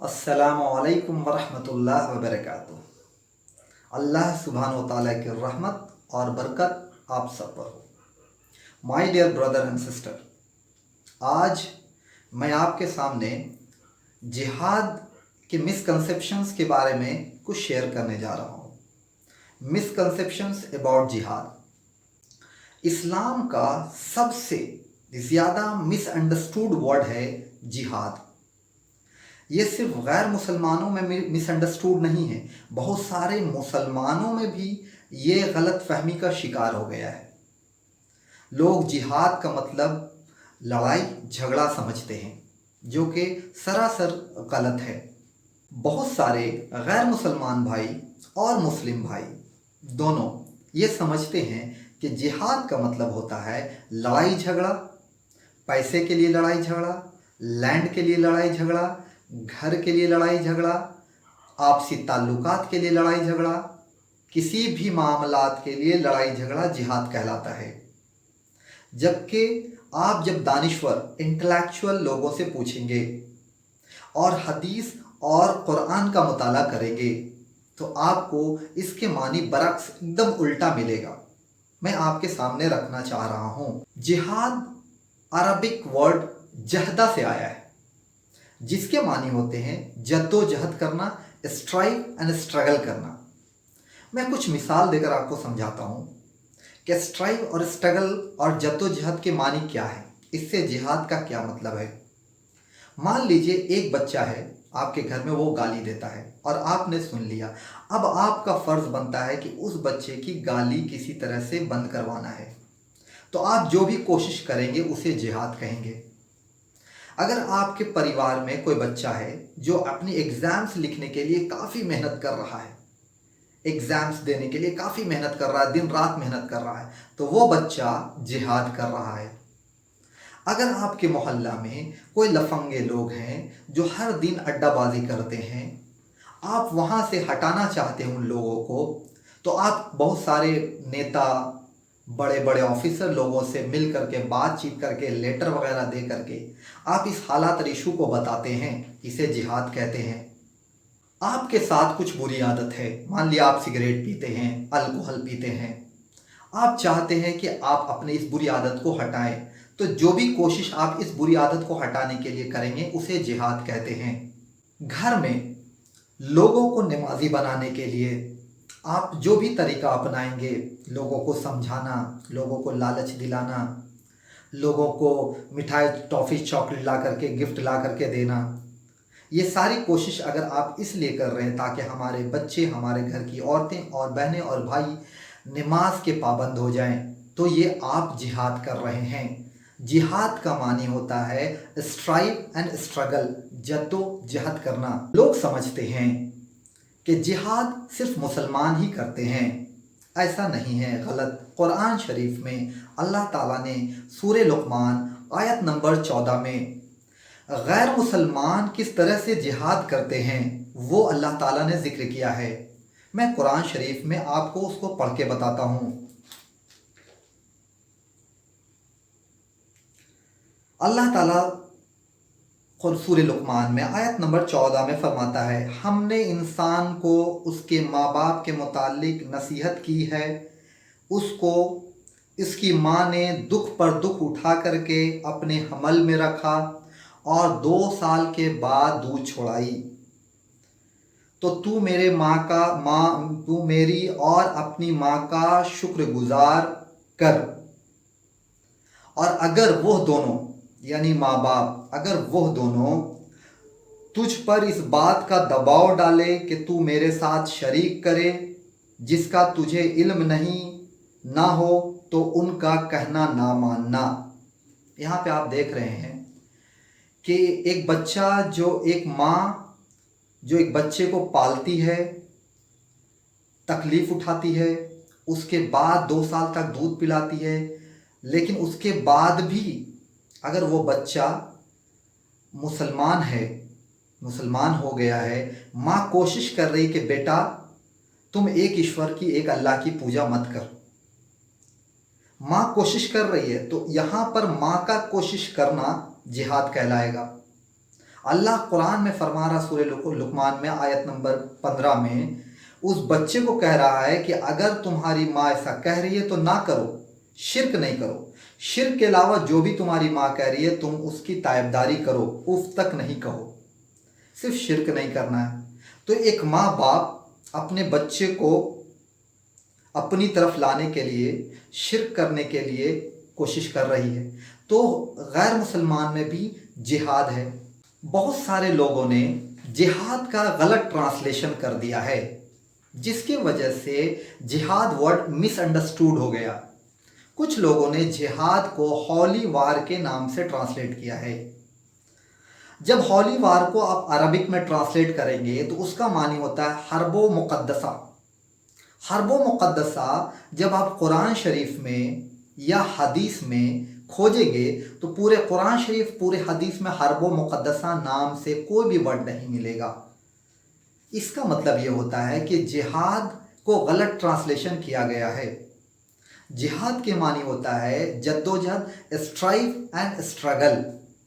अस्सलामुअलैकुम वरहमतुल्लाहि वबरकातुहू। अल्लाह सुब्हानहू व तआला की रहमत और बरकत आप सब पर हो। My dear brother and sister, आज मैं आपके सामने जिहाद के मिसकंसेप्शंस के बारे में कुछ शेयर करने जा रहा हूँ। मिसकंसेप्शंस अबाउट जिहाद। इस्लाम का सबसे ज़्यादा मिसअंडरस्टूड वर्ड है जिहाद। ये सिर्फ गैर मुसलमानों में मिसअंडरस्टूड नहीं है, बहुत सारे मुसलमानों में भी ये गलत फहमी का शिकार हो गया है। लोग जिहाद का मतलब लड़ाई झगड़ा समझते हैं, जो कि सरासर गलत है। बहुत सारे गैर मुसलमान भाई और मुस्लिम भाई दोनों ये समझते हैं कि जिहाद का मतलब होता है लड़ाई झगड़ा, पैसे के लिए लड़ाई झगड़ा, लैंड के लिए लड़ाई झगड़ा, घर के लिए लड़ाई झगड़ा, आपसी ताल्लुकात के लिए लड़ाई झगड़ा, किसी भी मामलात के लिए लड़ाई झगड़ा जिहाद कहलाता है। जबकि आप जब दानिश्वर इंटेलेक्चुअल लोगों से पूछेंगे और हदीस और कुरान का मुताला करेंगे तो आपको इसके मानी बरक्स एकदम उल्टा मिलेगा। मैं आपके सामने रखना चाह रहा हूँ। जिहाद अरबिक वर्ड जहदा से आया है, जिसके मानी होते हैं जद्दोजहद करना, स्ट्राइव एंड स्ट्रगल करना। मैं कुछ मिसाल देकर आपको समझाता हूँ कि स्ट्राइव और स्ट्रगल और जद्दोजहद के मानी क्या है, इससे जिहाद का क्या मतलब है। मान लीजिए एक बच्चा है आपके घर में, वो गाली देता है और आपने सुन लिया। अब आपका फ़र्ज़ बनता है कि उस बच्चे की गाली किसी तरह से बंद करवाना है, तो आप जो भी कोशिश करेंगे उसे जिहाद कहेंगे। अगर आपके परिवार में कोई बच्चा है जो अपनी एग्ज़ाम्स लिखने के लिए काफ़ी मेहनत कर रहा है, एग्ज़ाम्स देने के लिए काफ़ी मेहनत कर रहा है, दिन रात मेहनत कर रहा है, तो वो बच्चा जिहाद कर रहा है। अगर आपके मोहल्ला में कोई लफंगे लोग हैं जो हर दिन अड्डाबाजी करते हैं, आप वहाँ से हटाना चाहते हैं उन लोगों को, तो आप बहुत सारे नेता, बड़े बड़े ऑफिसर लोगों से मिल करके बातचीत करके लेटर वगैरह दे करके आप इस हालात और इशू को बताते हैं, इसे जिहाद कहते हैं। आपके साथ कुछ बुरी आदत है, मान लिया आप सिगरेट पीते हैं, अल्कोहल पीते हैं, आप चाहते हैं कि आप अपने इस बुरी आदत को हटाएं, तो जो भी कोशिश आप इस बुरी आदत को हटाने के लिए करेंगे उसे जिहाद कहते हैं। घर में लोगों को नमाजी बनाने के लिए आप जो भी तरीका अपनाएंगे, लोगों को समझाना, लोगों को लालच दिलाना, लोगों को मिठाई, टॉफ़ी, चॉकलेट ला करके, गिफ्ट ला करके देना, ये सारी कोशिश अगर आप इसलिए कर रहे हैं ताकि हमारे बच्चे, हमारे घर की औरतें और बहनें और भाई नमाज के पाबंद हो जाएं, तो ये आप जिहाद कर रहे हैं। जिहाद का मानी होता है स्ट्राइव एंड स्ट्रगल, जद्दोजहद करना। लोग समझते हैं कि जिहाद सिर्फ मुसलमान ही करते हैं, ऐसा नहीं है, गलत। कुरान शरीफ में अल्लाह ताला ने सूरह लुक़मान आयत नंबर 14 में गैर मुसलमान किस तरह से जिहाद करते हैं वो अल्लाह ताला ने ज़िक्र किया है। मैं कुरान शरीफ में आपको उसको पढ़ के बताता हूँ। अल्लाह ताला सूरह लुक़मान में आयत नंबर 14 में फरमाता है, हमने इंसान को उसके माँ बाप के मुतालिक नसीहत की है, उसको इसकी माँ ने दुख पर दुख उठा करके अपने हमल में रखा और 2 साल के बाद दूध छोड़ाई, तो तू मेरी और अपनी माँ का शुक्रगुजार कर। और अगर वो दोनों यानी माँ बाप, अगर वो दोनों तुझ पर इस बात का दबाव डाले कि तू मेरे साथ शरीक करे जिसका तुझे इल्म नहीं ना हो, तो उनका कहना ना मानना। यहाँ पे आप देख रहे हैं कि एक बच्चा, जो एक माँ जो एक बच्चे को पालती है, तकलीफ़ उठाती है, उसके बाद 2 साल तक दूध पिलाती है, लेकिन उसके बाद भी अगर वो बच्चा मुसलमान है, मुसलमान हो गया है, माँ कोशिश कर रही कि बेटा तुम एक ईश्वर की, एक अल्लाह की पूजा मत कर, माँ कोशिश कर रही है, तो यहाँ पर माँ का कोशिश करना जिहाद कहलाएगा। اللہ قرآن میں فرما رہا سورہ لقمان میں آیت نمبر 15 میں اس بچے کو کہہ رہا ہے کہ اگر تمہاری ماں ایسا کہہ رہی ہے تو نہ کرو، شرک نہیں کرو، شرک کے علاوہ جو بھی تمہاری ماں کہہ رہی ہے تم اس کی تائبداری کرو، اف تک نہیں کہو، صرف شرک نہیں کرنا ہے۔ تو ایک ماں باپ اپنے بچے کو اپنی طرف لانے کے لیے، شرک کرنے کے لیے کوشش کر رہی ہے، تو غیر مسلمان میں بھی جہاد ہے۔ بہت سارے لوگوں نے جہاد کا غلط ٹرانسلیشن کر دیا ہے، جس کی وجہ سے جہاد ورڈ مس انڈرسٹوڈ ہو گیا۔ کچھ لوگوں نے جہاد کو ہولی وار کے نام سے ٹرانسلیٹ کیا ہے۔ جب ہولی وار کو آپ عربک میں ٹرانسلیٹ کریں گے تو اس کا معنی ہوتا ہے حرب و مقدسہ۔ حرب و مقدسہ جب آپ قرآن شریف میں یا حدیث میں کھوجیں گے تو پورے قرآن شریف، پورے حدیث میں حرب و مقدسہ نام سے کوئی بھی ورڈ نہیں ملے گا۔ اس کا مطلب یہ ہوتا ہے کہ جہاد کو غلط ٹرانسلیشن کیا گیا ہے۔ جہاد کے معنی ہوتا ہے جدوجہد، اسٹرائیو اینڈ اسٹرگل۔